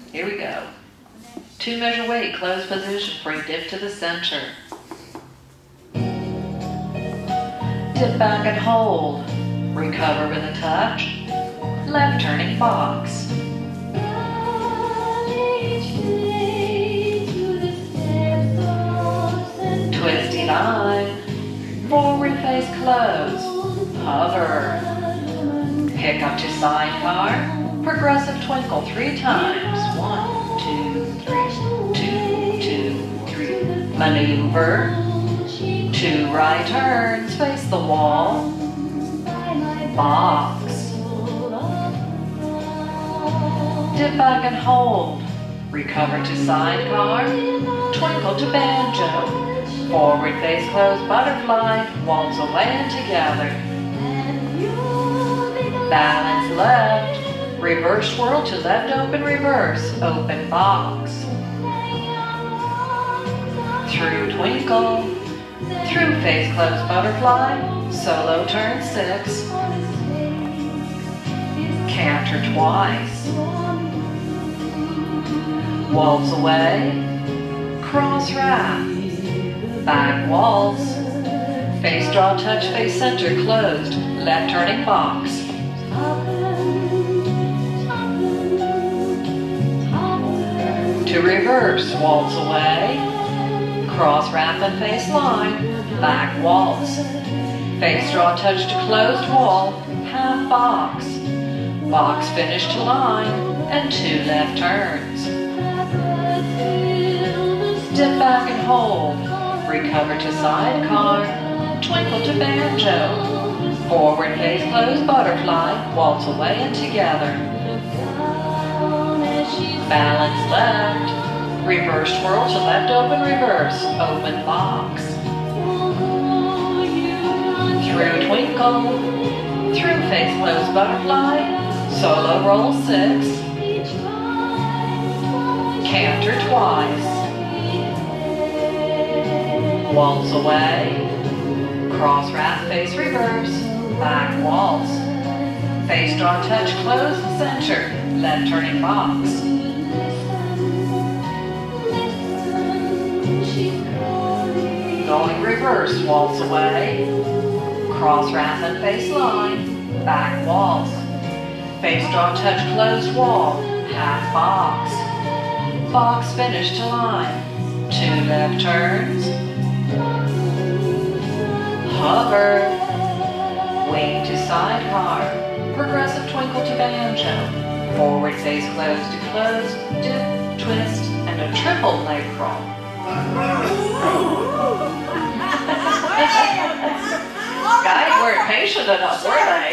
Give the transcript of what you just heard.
Here we go. 2 measure weight, closed position for a dip to the center. Dip back and hold. Recover with a touch. Left turning box. Twisty line. Forward face close. Hover. Pick up to sidecar. Progressive twinkle 3 times. 1, 2, 3. 2, 2, 3. Maneuver. 2 right turns. Face the wall. Box. Dip back and hold. Recover to sidecar. Twinkle to banjo. Forward face close butterfly. Waltz away and together. Balance left. Reverse swirl to left open reverse. Open box. Through twinkle. Through face close butterfly. Solo turn 6. Canter twice. Waltz away. Cross wrap. Back waltz. Face draw touch face center closed. Left turning box. To reverse, waltz away. Cross wrap and face line. Back waltz. Face draw touch to closed wall. Half box. Box finish to line. And 2 left turns. Dip back and hold. Recover to sidecar. Twinkle to banjo. Forward face close butterfly. Waltz away and together. Balance left. Reverse twirl to left open reverse. Open box. Through twinkle. Through face close butterfly. Solo roll 6. Canter twice. Waltz away. Cross wrap face reverse. Back waltz. Face draw touch close center. Left turning box. Going reverse, waltz away. Cross wrap and face line. Back waltz. Face draw touch closed wall. Half box. Box finish to line. 2 left turns. Hover. Wing to sidecar. Progressive twinkle to banjo. Forward face close to close. Dip, twist, and a triple leg crawl. Guys weren't patient enough, were they?